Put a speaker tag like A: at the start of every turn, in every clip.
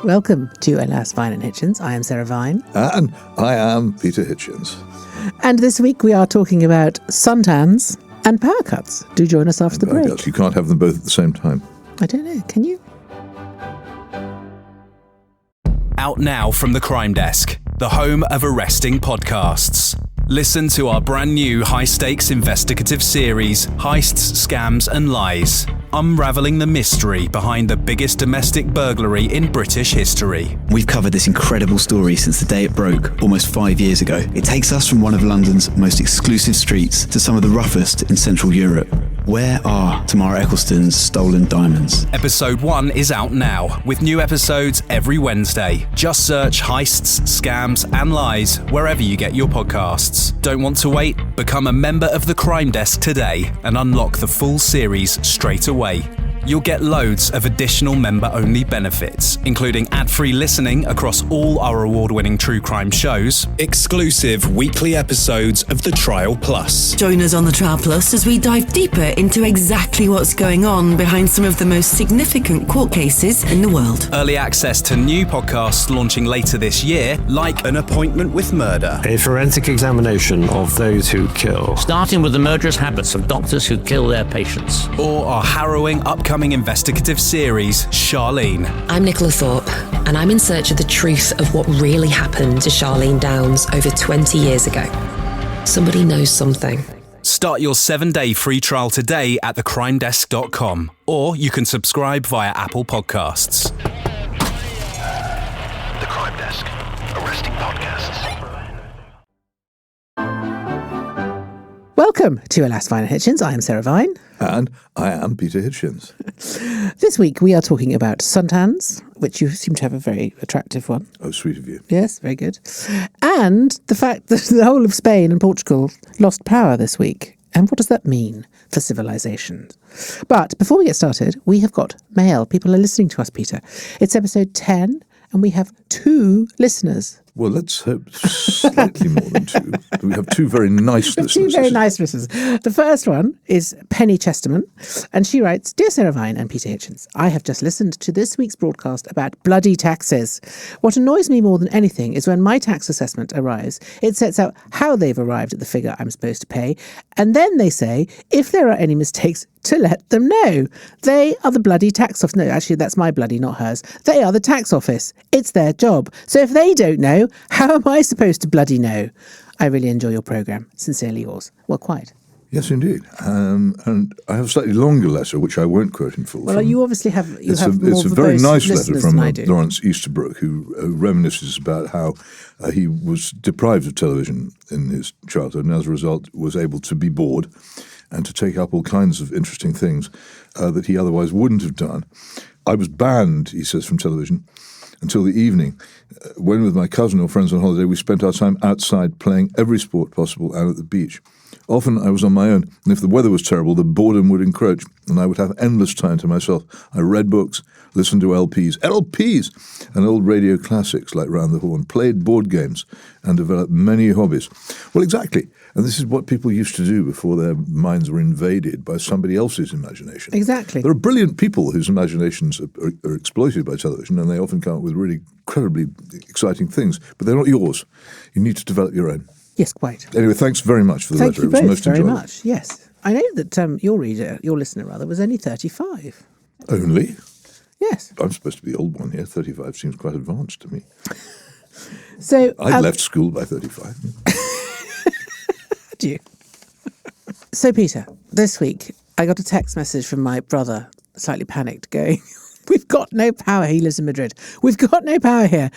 A: Welcome to Alas, Vine and Hitchens. I am Sarah Vine.
B: And I am Peter Hitchens.
A: And this week we are talking about suntans and power cuts. Do join us after the break.
B: Cuts. You can't have them both at the same time.
A: I don't know. Can you?
C: Out now from the Crime Desk, the home of arresting podcasts. Listen to our brand new high-stakes investigative series, Heists, Scams and Lies, unravelling the mystery behind the biggest domestic burglary in British history.
D: We've covered this incredible story since the day it broke, almost 5 years ago. It takes us from one of London's most exclusive streets to some of the roughest in Central Europe. Where are Tamara Eccleston's stolen diamonds?
C: Episode 1 is out now, with new episodes every Wednesday. Just search Heists, Scams and Lies wherever you get your podcasts. Don't want to wait? Become a member of the Crime Desk today and unlock the full series straight away. You'll get loads of additional member-only benefits, including ad-free listening across all our award-winning true crime shows, exclusive weekly episodes of The Trial Plus.
E: Join us on The Trial Plus as we dive deeper into exactly what's going on behind some of the most significant court cases in the world.
C: Early access to new podcasts launching later this year, like An Appointment with Murder.
F: A forensic examination of those who kill.
G: Starting with the murderous habits of doctors who kill their patients.
C: Or our harrowing upcoming investigative series, Charlene.
H: I'm Nicola Thorpe, and I'm in search of the truth of what really happened to Charlene Downs over 20 years ago. Somebody knows something.
C: Start your 7-day free trial today at thecrimedesk.com, or you can subscribe via Apple Podcasts.
I: The Crime Desk, arresting podcasts.
A: Welcome to Alas, Vine and Hitchens. I am Sarah Vine.
B: And I am Peter Hitchens.
A: This week we are talking about suntans, which you seem to have a very attractive one.
B: Oh, sweet of you.
A: Yes, very good. And the fact that the whole of Spain and Portugal lost power this week. And what does that mean for civilization? But before we get started, we have got mail. People are listening to us, Peter. It's episode 10, and we have 2 listeners.
B: Well, let's hope slightly more than 2. We have 2 very nice listeners.
A: 2 very nice listeners. The first one is Penny Chesterman, and she writes, Dear Sarah Vine and Peter Hitchens, I have just listened to this week's broadcast about bloody taxes. What annoys me more than anything is when my tax assessment arrives, it sets out how they've arrived at the figure I'm supposed to pay, and then they say, if there are any mistakes, to let them know. They are the bloody tax office. No, actually, that's my bloody, not hers. They are the tax office. It's their job. So if they don't know, how am I supposed to bloody know? I really enjoy your programme. Sincerely yours. Well, quite.
B: Yes, indeed. And I have a slightly longer letter, which I won't quote in full.
A: Well, you obviously have more
B: It's a very nice letter from
A: Lawrence
B: Easterbrook, who reminisces about how he was deprived of television in his childhood and as a result was able to be bored and to take up all kinds of interesting things that he otherwise wouldn't have done. I was banned, he says, from television until the evening. When with my cousin or friends on holiday, we spent our time outside playing every sport possible and at the beach. Often I was on my own, and if the weather was terrible, the boredom would encroach, and I would have endless time to myself. I read books, listened to LPs, and old radio classics like Round the Horn, played board games, and developed many hobbies. Well, exactly. And this is what people used to do before their minds were invaded by somebody else's imagination.
A: Exactly.
B: There are brilliant people whose imaginations are exploited by television, and they often come up with really incredibly exciting things, but they're not yours. You need to develop your own.
A: Yes, quite.
B: Anyway, thanks very much for the letter.
A: Thank you both very
B: enjoyable.
A: much. Yes. I know that your listener, was only 35.
B: Only?
A: Yes.
B: I'm supposed to be the old one here. 35 seems quite advanced to me.
A: So
B: I left school by 35.
A: Do you? So, Peter, this week I got a text message from my brother, slightly panicked, going, we've got no power. He lives in Madrid. We've got no power here.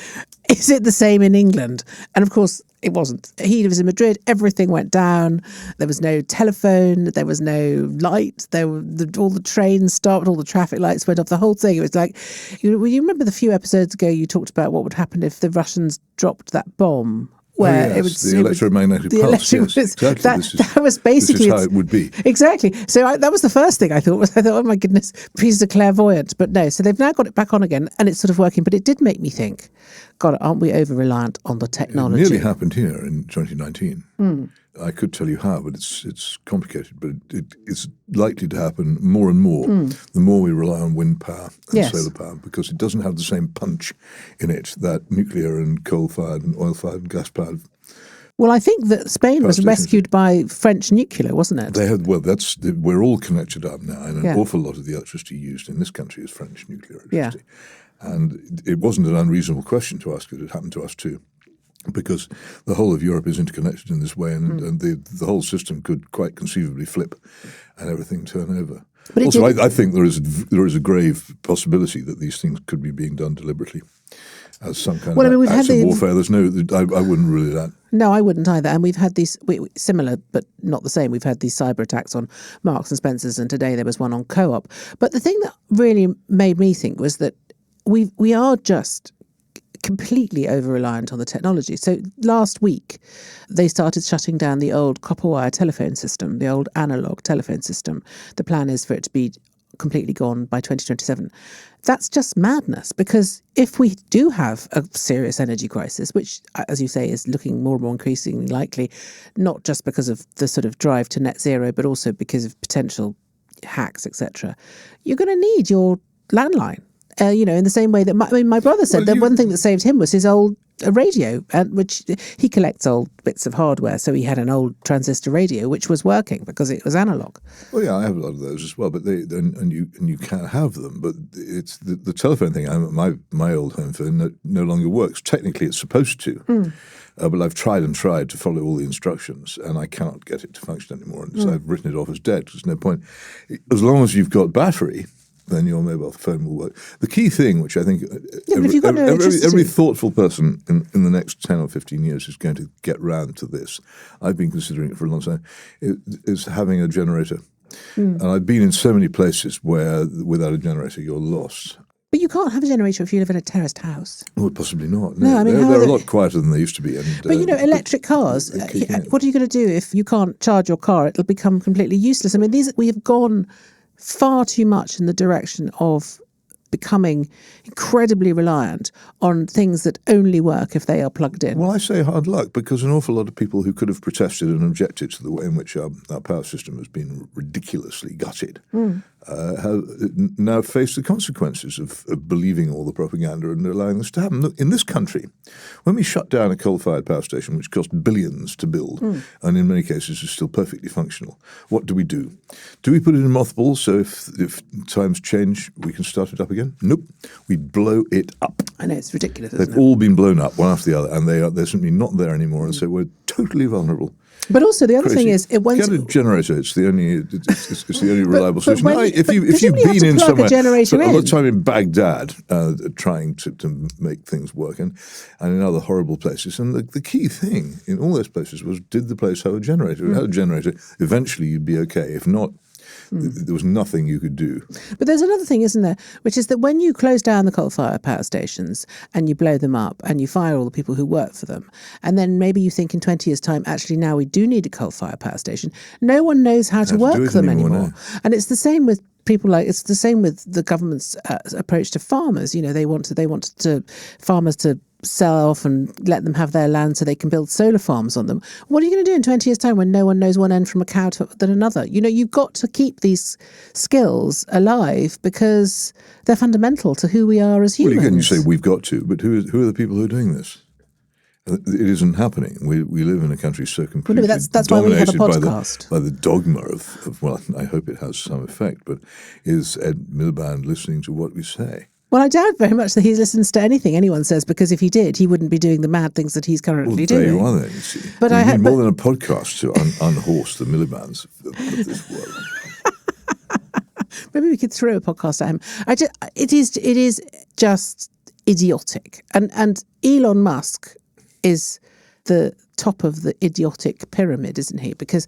A: Is it the same in England? And of course, it wasn't. He lives in Madrid. Everything went down. There was no telephone. There was no light. All the trains stopped. All the traffic lights went off. The whole thing. It was like, you remember the few episodes ago you talked about what would happen if the Russians dropped that bomb? Where
B: the electromagnetic pulse. Exactly.
A: That was basically
B: this is how it would be.
A: Exactly. So that was the first thing I thought. Oh my goodness, Peter's a clairvoyant. But no, so they've now got it back on again, and it's sort of working. But it did make me think, God, aren't we over reliant on the technology?
B: It nearly happened here in 2019. I could tell you how, but it's complicated. But it's likely to happen more and more the more we rely on wind power and solar power, because it doesn't have the same punch in it that nuclear and coal-fired and oil-fired and gas-powered.
A: Well, I think that Spain was rescued by French nuclear, wasn't it?
B: They had. Well, we're all connected up now, and an awful lot of the electricity used in this country is French nuclear electricity. And it wasn't an unreasonable question to ask it. It happened to us too, because the whole of Europe is interconnected in this way, and the whole system could quite conceivably flip and everything turn over. But also, I think there is a grave possibility that these things could be being done deliberately as some kind of acts of warfare. There's I wouldn't rule it out.
A: No, I wouldn't either. And we've had these similar, but not the same. We've had these cyber attacks on Marks and Spencer's, and today there was one on Co-op. But the thing that really made me think was that we are just completely over-reliant on the technology. So last week, they started shutting down the old copper wire telephone system, the old analogue telephone system. The plan is for it to be completely gone by 2027. That's just madness, because if we do have a serious energy crisis, which, as you say, is looking more and more increasingly likely, not just because of the sort of drive to net zero, but also because of potential hacks, etc., you're going to need your landline. In the same way that my brother said that one thing that saved him was his old radio, which he collects old bits of hardware. So he had an old transistor radio which was working because it was analog.
B: Well, yeah, I have a lot of those as well, but you can't have them. But it's the telephone thing. My old home phone no longer works. Technically, it's supposed to, but I've tried and tried to follow all the instructions, and I cannot get it to function anymore. And so I've written it off as dead. There's no point. As long as you've got battery, then your mobile phone will work. The key thing, which I think every thoughtful person in the next 10 or 15 years is going to get round to this, I've been considering it for a long time, is having a generator. And I've been in so many places where without a generator you're lost.
A: But you can't have a generator if you live in a terraced house.
B: Well, possibly not.
A: No, I mean,
B: they're a lot quieter than they used to be.
A: But electric cars, what are you going to do if you can't charge your car? It'll become completely useless. I mean, we have gone far too much in the direction of becoming incredibly reliant on things that only work if they are plugged in.
B: Well, I say hard luck, because an awful lot of people who could have protested and objected to the way in which our power system has been ridiculously gutted have now faced the consequences of believing all the propaganda and allowing this to happen. Look, in this country, when we shut down a coal-fired power station, which cost billions to build, and in many cases is still perfectly functional, what do? Do we put it in mothballs so if times change, we can start it up again? Nope. We blow it up.
A: I know, it's ridiculous,
B: They've all been blown up one after the other, and they're simply not there anymore, and so we're totally vulnerable.
A: But also the other thing is,
B: get a generator. It's the only reliable solution. If you've been in somewhere, a lot of time in Baghdad trying to make things work, and in other horrible places. And the key thing in all those places was, did the place have a generator? If it had a generator, eventually you'd be okay. If not, there was nothing you could do.
A: But there's another thing, isn't there, which is that when you close down the coal-fired power stations and you blow them up and you fire all the people who work for them, and then maybe you think in 20 years' time, actually now we do need a coal-fired power station, no one knows how to work them anymore. And it's the same with it's the same with the government's approach to farmers. They want farmers to sell off and let them have their land so they can build solar farms on them. What are you going to do in 20 years' time when no one knows one end from a cow than another? You've got to keep these skills alive because they're fundamental to who we are as humans.
B: Well, again, you say we've got to, but who are the people who are doing this? It isn't happening. We live in a country so completely
A: that's why we have a podcast.
B: By the dogma of, well, I hope it has some effect, but is Ed Miliband listening to what we say?
A: Well, I doubt very much that he listens to anything anyone says, because if he did, he wouldn't be doing the mad things that he's currently doing.
B: There you are then, you see. But I need more than a podcast to unhorse the Milibands of this world.
A: Maybe we could throw a podcast at him. It is just idiotic. And Elon Musk is the top of the idiotic pyramid, isn't he? Because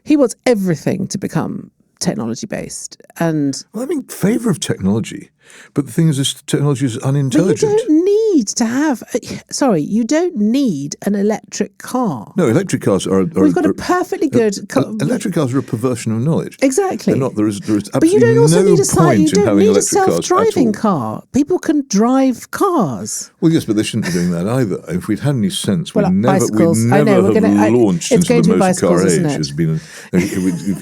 A: he wants everything to become technology-based. And
B: I'm in favour of technology, but the thing is, this technology is unintelligent.
A: But you don't need to have... you don't need an electric car.
B: No, electric cars are...
A: We've got a perfectly good...
B: electric cars are a perversion of knowledge.
A: Exactly.
B: They're not, there is absolutely
A: but you don't also
B: no
A: need a
B: point
A: you
B: in
A: don't
B: having
A: need a
B: electric cars at all.
A: self-driving car. People can drive cars.
B: Well, yes, but they shouldn't be doing that either. If we'd had any sense,
A: Well,
B: we'd never
A: bicycles. I
B: have
A: know,
B: launched
A: it's
B: into
A: going
B: the
A: to be
B: motor car
A: bicycles, isn't
B: age.
A: it?
B: It's been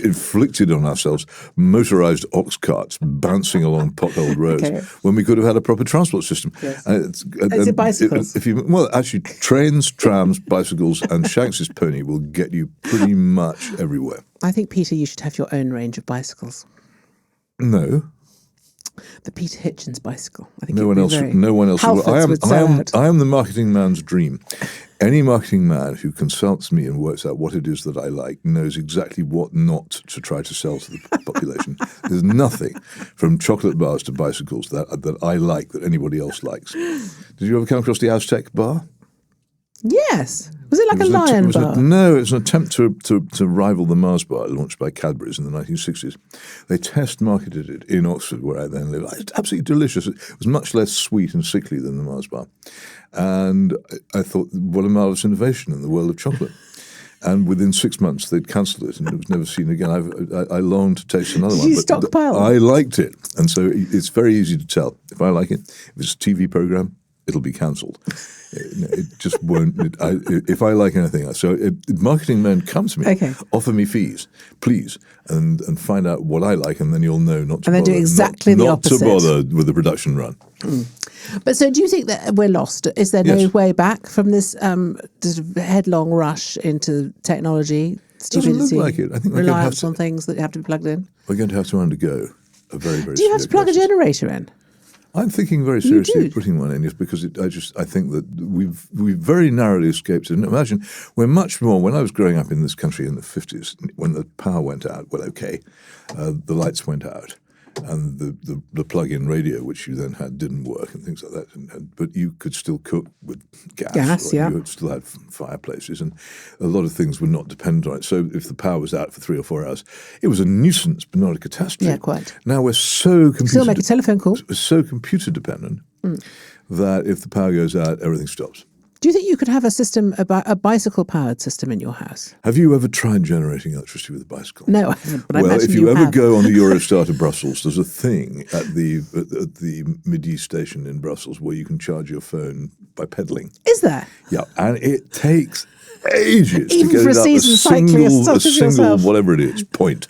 B: inflicted on ourselves motorised ox carts bouncing along potholed roads when we could have had a proper transport system.
A: Yes.
B: Is
A: it bicycles?
B: Actually, trains, trams, bicycles, and Shanks's pony will get you pretty much everywhere.
A: I think, Peter, you should have your own range of bicycles.
B: No.
A: The Peter Hitchens bicycle. I think
B: No one else. I am the marketing man's dream. Any marketing man who consults me and works out what it is that I like knows exactly what not to try to sell to the population. There's nothing from chocolate bars to bicycles that I like that anybody else likes. Did you ever come across the Aztec bar?
A: Yes. Was it like a lion bar?
B: No, it was an attempt to rival the Mars bar launched by Cadbury's in the 1960s. They test marketed it in Oxford, where I then lived. It's absolutely delicious. It was much less sweet and sickly than the Mars bar. And I thought, what a marvellous innovation in the world of chocolate. And within 6 months, they'd cancelled it, and it was never seen again. I longed to taste another one.
A: Did you stockpile?
B: I liked it. And so it's very easy to tell. If I like it, if it's a TV programme, it'll be cancelled. It just won't. If I like anything, marketing men come to me, offer me fees, please, and find out what I like, and then you'll know not to.
A: And then
B: bother,
A: do exactly the opposite.
B: Not to bother with the production run.
A: But so, do you think that we're lost? Is there no way back from this sort of headlong rush into technology, stupidity,
B: doesn't look like it. I think
A: reliance on things that have to be plugged in?
B: We're going to have to undergo a very, very.
A: Do you have to plug a generator in?
B: I'm thinking very seriously of putting one in, just because I think that we've very narrowly escaped it. And imagine, we're much more. When I was growing up in this country in the 50s, when the power went out, the lights went out, and the plug-in radio, which you then had, didn't work, and things like that. But you could still cook with gas. You still had fireplaces, and a lot of things were not dependent on it. So if the power was out for 3 or 4 hours, it was a nuisance, but not a catastrophe.
A: Yeah, quite.
B: Now we're so
A: still make a telephone call.
B: We're so computer dependent that if the power goes out, everything stops.
A: Do you think you could have a bicycle-powered system in your house?
B: Have you ever tried generating electricity with a bicycle?
A: No, I haven't. But I imagine
B: if you ever
A: have.
B: go on the Eurostar to Brussels, there's a thing at the Midi station in Brussels where you can charge your phone by pedalling.
A: Is there?
B: Yeah, and it takes ages
A: Even
B: to get
A: for
B: it up
A: a
B: single whatever it is point.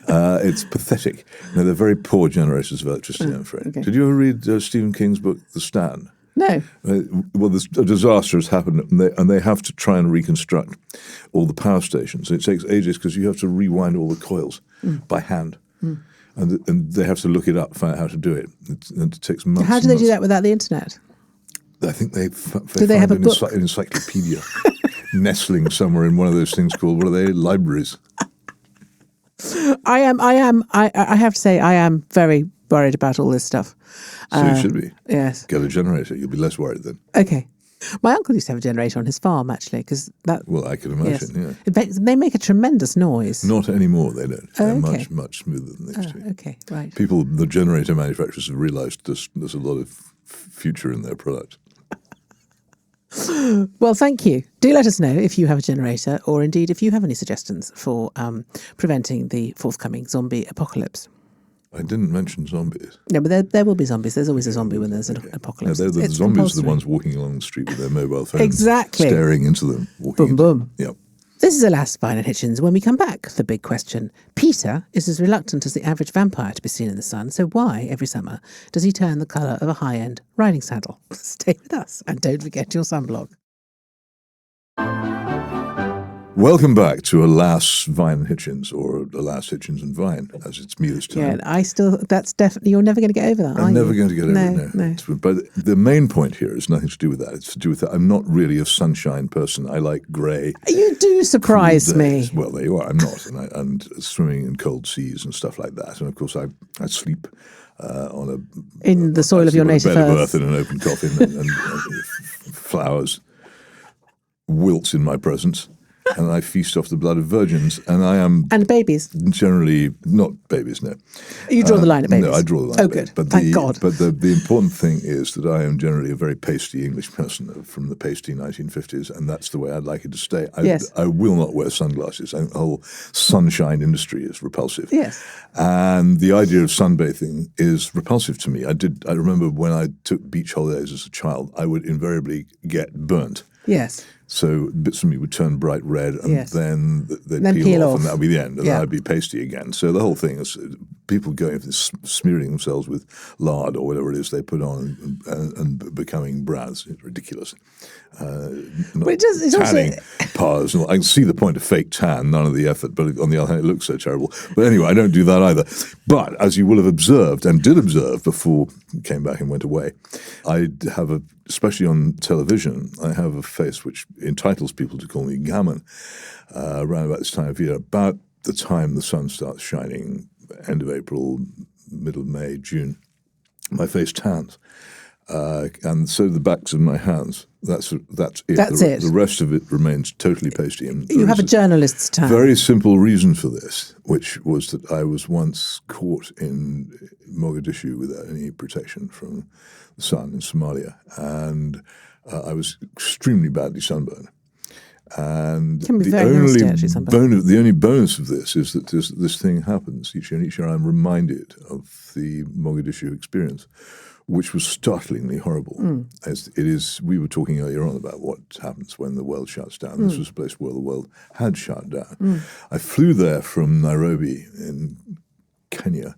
B: It's pathetic. No, they're very poor generators of electricity, I'm afraid. Okay. Did you ever read Stephen King's book, The Stand?
A: No.
B: Well, a disaster has happened, and they have to try and reconstruct all the power stations. It takes ages because you have to rewind all the coils by hand, and they have to look it up, find out how to do it. And it takes months.
A: How do they do that without the internet?
B: I think they
A: have a book?
B: An encyclopedia nestling somewhere in one of those things called, what are they, libraries?
A: I have to say, I am very worried about all this stuff.
B: So you should be.
A: Yes.
B: Get a generator. You'll be less worried then.
A: Okay. My uncle used to have a generator on his farm, actually, because that...
B: Well, I can imagine, yeah.
A: They make a tremendous noise.
B: Not anymore, they don't.
A: Oh,
B: They're
A: okay.
B: much smoother than they used to be.
A: Okay, right.
B: The generator manufacturers have realised there's a lot of future in their product.
A: Well, thank you. Do let us know if you have a generator, or indeed if you have any suggestions for preventing the forthcoming zombie apocalypse.
B: I didn't mention zombies.
A: No, but there will be zombies. There's always a zombie when there's an apocalypse.
B: No, the zombies are the ones walking along the street with their mobile phones.
A: Exactly.
B: Staring into them.
A: Boom, boom.
B: Yep.
A: This is Alas, Vine and Hitchens. When we come back, the big question. Peter is as reluctant as the average vampire to be seen in the sun, so why, every summer, does he turn the colour of a high-end riding saddle? Stay with us, and don't forget your sunblock.
B: Welcome back to Alas, Vine and Hitchens, or Alas, Hitchens and Vine, as it's Mia's time.
A: Yeah, that's definitely, you're never going to get over that,
B: I'm never going to get over it,
A: no.
B: But the main point here is nothing to do with that. It's to do with that I'm not really a sunshine person. I like grey.
A: You do surprise me.
B: Well, there you are. I'm not. And swimming in cold seas and stuff like that. And of course, I sleep
A: in the soil of your native
B: bed of earth in an open coffin, and flowers wilt in my presence. and I feast off the blood of virgins, and I am...
A: And babies?
B: Generally, not babies, no.
A: You draw the line at babies?
B: No, I draw the line
A: at
B: babies.
A: Good. Thank God.
B: But the important thing is that I am generally a very pasty English person from the pasty 1950s, and that's the way I'd like it to stay. I will not wear sunglasses. The whole sunshine industry is repulsive.
A: Yes.
B: And the idea of sunbathing is repulsive to me. I remember when I took beach holidays as a child, I would invariably get burnt.
A: Yes.
B: So bits of me would turn bright red, and then they'd peel off, and that would be the end, and then I'd be pasty again. So the whole thing is people going for this, smearing themselves with lard or whatever it is they put on and becoming brown. It's ridiculous.
A: It's
B: tanning
A: also...
B: powers. I can see the point of fake tan, none of the effort, but on the other hand, it looks so terrible. But anyway, I don't do that either. But as you will have observed, and did observe before it came back and went away, I have especially on television, I have a face which entitles people to call me gammon around about this time of year, about the time the sun starts shining, end of April, middle of May, June. My face tans. And so the backs of my hands. That's it.
A: That's it.
B: The rest of it remains totally pasty. And
A: you have a journalist's tan.
B: Very simple reason for this, which was that I was once caught in Mogadishu without any protection from the sun in Somalia, and I was extremely badly sunburned. And the only bonus of this is that this thing happens each year. And each year I'm reminded of the Mogadishu experience, which was startlingly horrible. As it is, we were talking earlier on about what happens when the world shuts down. This was a place where the world had shut down. I flew there from Nairobi in Kenya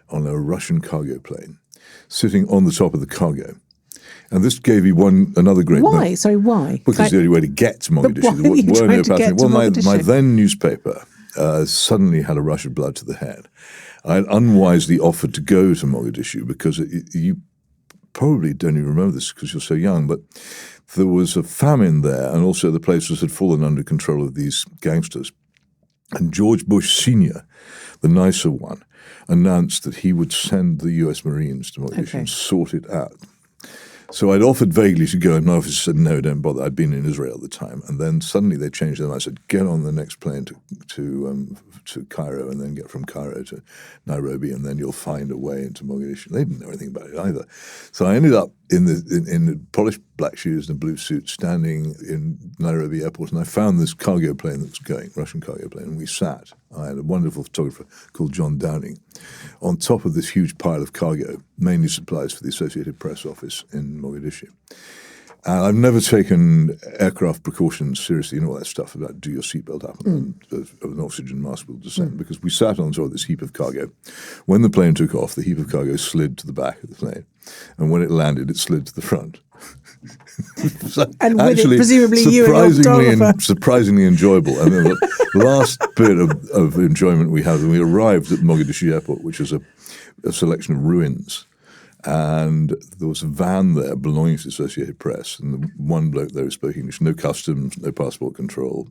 B: on a Russian cargo plane, sitting on the top of the cargo. And this gave me another great...
A: Why? Sorry, why?
B: Because it's the only way to get to Mogadishu.
A: Why are you trying to get to Mogadishu?
B: My then newspaper suddenly had a rush of blood to the head. I had unwisely offered to go to Mogadishu because you probably don't even remember this because you're so young, but there was a famine there, and also the places had fallen under control of these gangsters. And George Bush Sr., the nicer one, announced that he would send the U.S. Marines to Mogadishu and sort it out. So I'd offered vaguely to go, and my officer said, no, don't bother. I'd been in Israel at the time. And then suddenly they changed their mind. I said, get on the next plane to Cairo, and then get from Cairo to Nairobi, and then you'll find a way into Mogadishu. They didn't know anything about it either. So I ended up in the polished black shoes and a blue suit, standing in Nairobi airport, and I found this cargo plane that was going, Russian cargo plane, and we sat. I had a wonderful photographer called John Downing on top of this huge pile of cargo, mainly supplies for the Associated Press office in Mogadishu. And I've never taken aircraft precautions seriously, all that stuff about do your seatbelt up and an oxygen mask will descend, because we sat on top of this heap of cargo. When the plane took off, the heap of cargo slid to the back of the plane. And when it landed, it slid to the front. So
A: and with it, presumably you and your photographer.
B: Surprisingly enjoyable. And then the last bit of enjoyment we had when we arrived at Mogadishu airport, which was a selection of ruins. And there was a van there belonging to the Associated Press, and the one bloke there who spoke English, no customs, no passport control,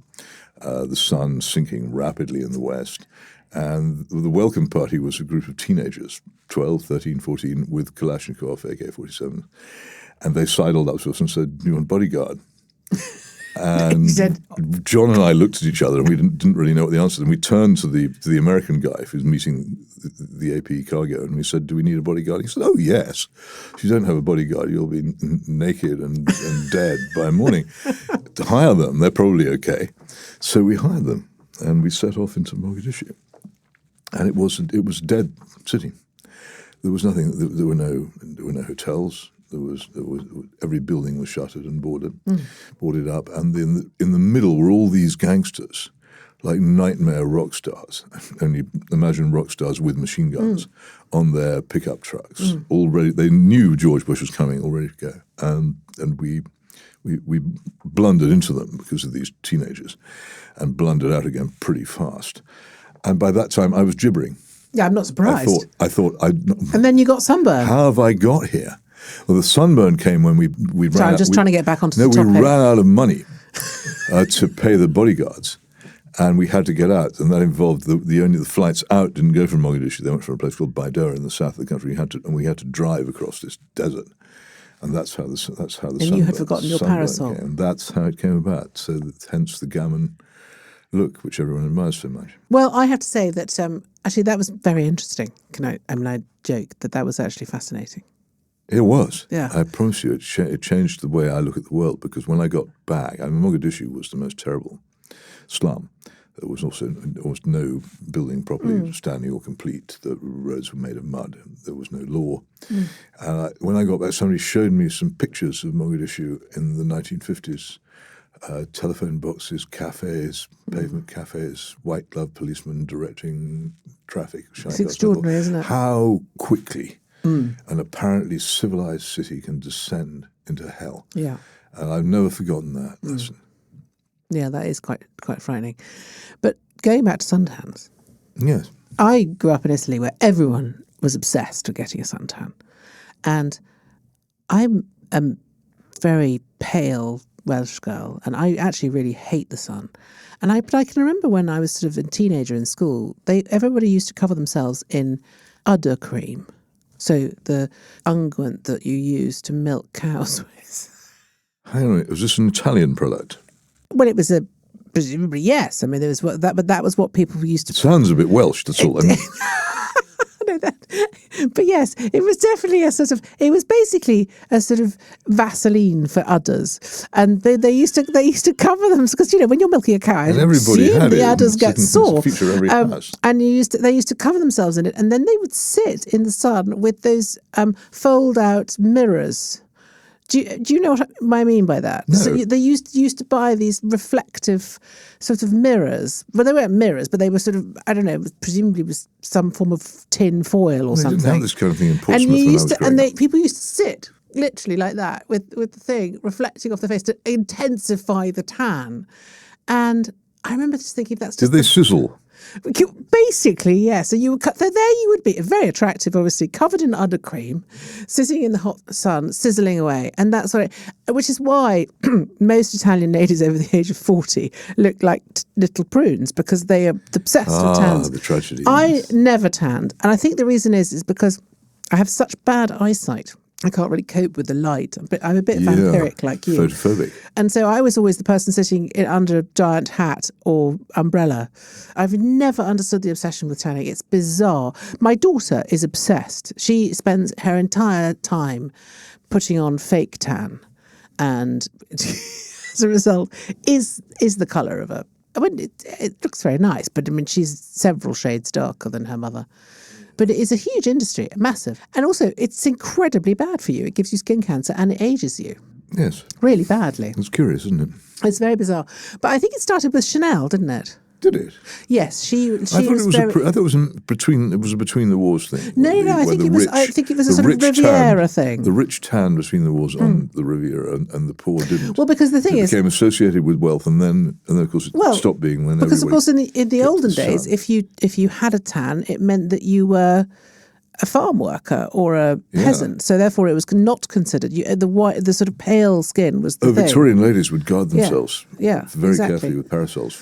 B: the sun sinking rapidly in the west. And the welcome party was a group of teenagers, 12, 13, 14, with Kalashnikov, AK-47. And they sidled up to us and said, do you want bodyguard? And John and I looked at each other, and we didn't really know what the answer was. And we turned to the American guy who's meeting the AP cargo, and we said, do we need a bodyguard? He said, oh, yes. If you don't have a bodyguard, you'll be naked and dead by morning. To hire them, they're probably okay. So we hired them, and we set off into Mogadishu. And it was a dead city. There was nothing. There were no hotels. There was every building was shuttered and boarded up, and in the middle were all these gangsters, like nightmare rock stars. Only imagine rock stars with machine guns on their pickup trucks, all ready. They knew George Bush was coming, all ready to go, and we blundered into them because of these teenagers, and blundered out again pretty fast. And by that time, I was gibbering.
A: Yeah, I'm not surprised.
B: I thought.
A: And then you got sunburn.
B: How have I got here? Well, the sunburn came when we ran out.
A: I'm just trying to get back onto the topic.
B: We ran out of money to pay the bodyguards, and we had to get out. And that involved the flights out didn't go from Mogadishu. They went from a place called Baidura in the south of the country. We had to drive across this desert, and that's how the.
A: And you had forgotten your parasol.
B: Came. That's how it came about. So hence the gammon look, which everyone admires so much.
A: Well, I have to say that actually that was very interesting. I joke that was actually fascinating.
B: It was.
A: Yeah.
B: I promise you, it changed the way I look at the world, because when I got back, Mogadishu was the most terrible slum. There was also almost no building properly standing or complete. The roads were made of mud. There was no law. And when I got back, somebody showed me some pictures of Mogadishu in the 1950s. Telephone boxes, cafes, pavement cafes, white glove policemen directing traffic.
A: It's extraordinary, isn't it?
B: How quickly an apparently civilized city can descend into hell.
A: Yeah.
B: And I've never forgotten that lesson.
A: Yeah, that is quite frightening. But going back to suntans.
B: Yes.
A: I grew up in Italy where everyone was obsessed with getting a suntan. And I'm a very pale Welsh girl, and I actually really hate the sun. But I can remember when I was sort of a teenager in school, everybody used to cover themselves in udder cream. So the unguent that you use to milk cows with.
B: Hang on a minute, was this an Italian product?
A: Well, it was presumably yes. I mean, there was but that was what people used to.
B: It sounds a bit Welsh. That's all. I mean,
A: know that. But yes, it was definitely it was basically a sort of Vaseline for udders. And they used to cover them because, when you're milking a cow,
B: and everybody had
A: the
B: it.
A: udders get sore.
B: Feature every house.
A: And they used to cover themselves in it. And then they would sit in the sun with those fold out mirrors. Do you know what I mean by that?
B: No.
A: So they used to buy these reflective sort of mirrors. Well, they weren't mirrors, but they were sort of, I don't know, presumably was some form of tin foil or something.
B: They didn't have this kind of thing in Portsmouth when I was growing up.
A: People used to sit literally like that with the thing reflecting off the face to intensify the tan. And I remember just thinking that's just...
B: Did they sizzle?
A: Basically, yeah. So you would there you would be very attractive, obviously, covered in udder cream, sitting in the hot sun, sizzling away, and that's which is why most Italian ladies over the age of 40 look like little prunes, because they are obsessed with tans.
B: The tragedy.
A: I never tanned, and I think the reason is because I have such bad eyesight. I can't really cope with the light. I'm a bit vampiric like you.
B: Photophobic.
A: And so I was always the person sitting under a giant hat or umbrella. I've never understood the obsession with tanning. It's bizarre. My daughter is obsessed. She spends her entire time putting on fake tan. And as a result, is the colour of it looks very nice, but she's several shades darker than her mother. But it is a huge industry, massive. And also, it's incredibly bad for you. It gives you skin cancer and it ages you.
B: Yes.
A: Really badly.
B: It's curious, isn't it?
A: It's very bizarre. But I think it started with Chanel, didn't it?
B: Did it?
A: Yes, I
B: thought it was a between the wars thing.
A: No. I think it was a sort of Riviera thing.
B: The rich tanned between the wars on the Riviera, and the poor didn't.
A: Well, because the thing is,
B: it became associated with wealth, and then of course it stopped being when.
A: Because of course in the olden days, if you had a tan, it meant that you were a farm worker or a peasant, so therefore it was not considered. The sort of pale skin was the thing.
B: Victorian ladies would guard themselves, very
A: exactly.
B: carefully with parasols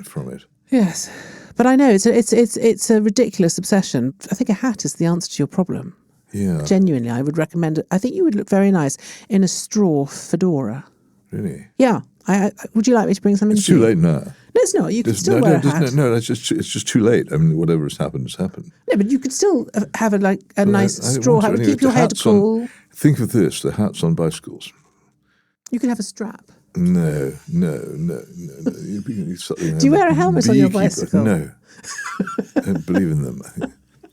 B: from it.
A: Yes, but I know it's a ridiculous obsession. I think a hat is the answer to your problem.
B: Yeah,
A: genuinely, I would recommend it. I think you would look very nice in a straw fedora.
B: Really?
A: Yeah. Would you like me to bring something?
B: It's too late now.
A: No, it's not. You can still wear a hat.
B: No, it's just too late. I mean, whatever has happened has happened.
A: No, but you could still have a nice straw hat. Keep your head cool.
B: Think of this: the hats on bicycles.
A: You could have a strap.
B: No.
A: Do you wear a helmet on your bicycle?
B: No. I don't believe in them.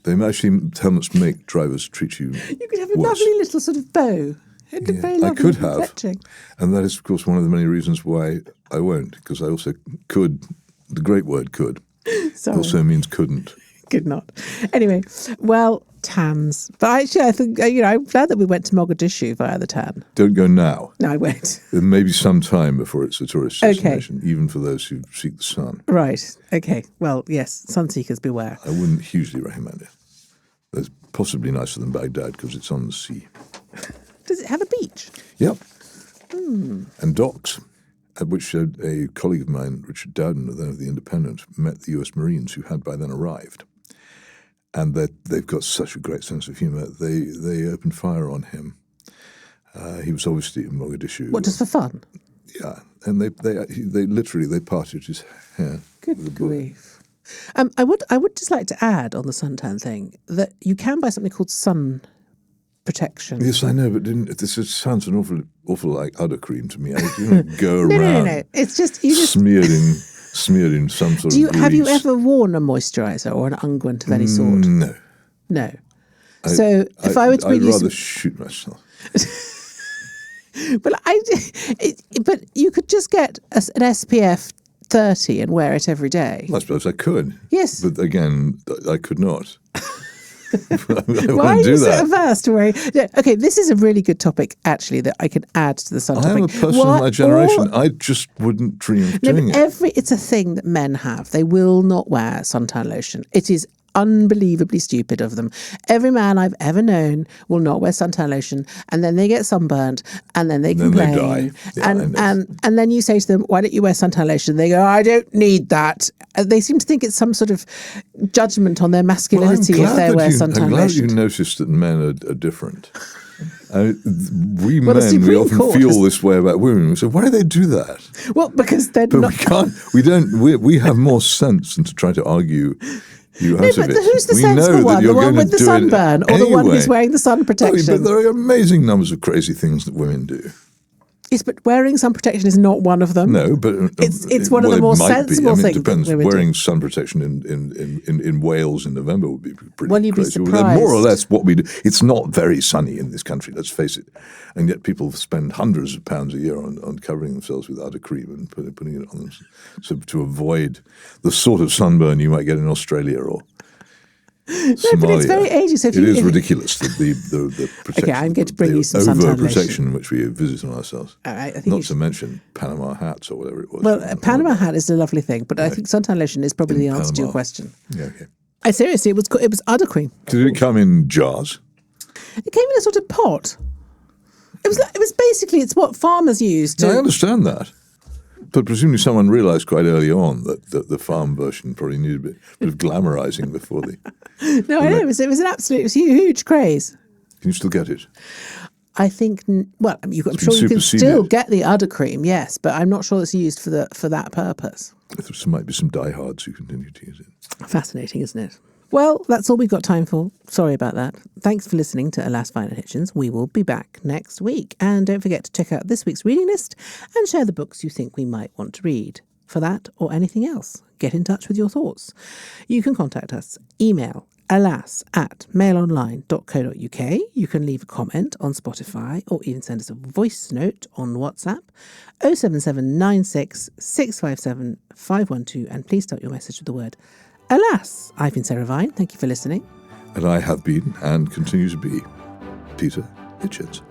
B: I think helmets make drivers treat you. You
A: could have a lovely little sort of bow. It'd look very lovely.
B: I could have.
A: Fetching.
B: And that is, of course, one of the many reasons why I won't, because I also could. The great word could also means couldn't.
A: Could not. Anyway, well, tans. But actually, I think, I'm glad that we went to Mogadishu via the tan.
B: Don't go now.
A: No, I won't.
B: There may be some time before it's a tourist destination, even for those who seek the sun.
A: Right. Okay. Well, yes, sun seekers beware.
B: I wouldn't hugely recommend it. It's possibly nicer than Baghdad because it's on the sea.
A: Does it have a beach?
B: Yep. And docks, at which a colleague of mine, Richard Dowden, then of The Independent, met the US Marines who had by then arrived. And they've got such a great sense of humour. They opened fire on him. He was obviously in Mogadishu.
A: What, just for fun?
B: Yeah. And they literally parted his hair.
A: Good grief. I would just like to add on the suntan thing that you can buy something called sun protection.
B: Yes, I know, but this sounds an awful like udder cream to me. You don't go around.
A: No. It's just you just
B: smeared in some sort of grease.
A: Have you ever worn a moisturiser or an unguent of any sort?
B: No.
A: So if I were to bring
B: I'd
A: you
B: rather shoot myself.
A: But you could just get an SPF 30 and wear it every day.
B: I suppose I could.
A: Yes.
B: But again, I could not.
A: Why are you so averse to wearing? Yeah, okay, this is a really good topic, actually, that I can add to the sun topic.
B: I am a person of my generation. I just wouldn't dream of doing it.
A: It's a thing that men have. They will not wear suntan lotion. It is unbelievably stupid of them. Every man I've ever known will not wear suntan lotion, and then they get sunburned, and then they complain.
B: Then they die.
A: And then you say to them, "Why don't you wear suntan lotion?" They go, "I don't need that." They seem to think it's some sort of judgment on their masculinity if they wear suntan lotion.
B: I'm glad you noticed that men are different. We often
A: Court
B: feel this way about women. So why do they do that?
A: Well, because they're
B: but
A: not.
B: We have more sense than to try to argue.
A: Who's the sensible one? The one with the sunburn, or the one who's wearing the sun protection?
B: But there are amazing numbers of crazy things that women do.
A: Yes, but wearing sun protection is not one of them.
B: No, but
A: it's one of the more sensible things.
B: It depends. Wearing sun protection in Wales in November would be pretty crazy.
A: You'd be surprised.
B: More or less what we do. It's not very sunny in this country, let's face it. And yet people spend hundreds of pounds a year on covering themselves with udder cream and putting it on them to avoid the sort of sunburn you might get in Australia or Somalia.
A: No, but it's very ageing. So
B: it is ridiculous that the protection.
A: Okay, I'm going to bring you some suntan
B: protection which we visit on ourselves.
A: I think
B: not to mention Panama hats or whatever it was.
A: Well, a Panama hat is a lovely thing, but I think suntan lotion is probably the answer to your question.
B: Yeah, okay.
A: Seriously, it was udder cream.
B: Did it come in jars?
A: It came in a sort of pot. It was basically it's what farmers use to.
B: I understand that. But presumably someone realised quite early on that the farm version probably needed a bit of glamorising before the...
A: No, I know. It was a huge craze.
B: Can you still get it?
A: I think, I'm sure you can still get the udder cream, yes, but I'm not sure it's used for that purpose.
B: There might be some diehards who continue to use it.
A: Fascinating, isn't it? Well, that's all we've got time for. Sorry about that. Thanks for listening to Alas, Fine and Hitchens. We will be back next week. And don't forget to check out this week's reading list and share the books you think we might want to read. For that or anything else, get in touch with your thoughts. You can contact us. Email alas@mailonline.co.uk. You can leave a comment on Spotify or even send us a voice note on WhatsApp 07796 657 512, and please start your message with the word Alas. I've been Sarah Vine. Thank you for listening.
B: And I have been and continue to be Peter Hitchens.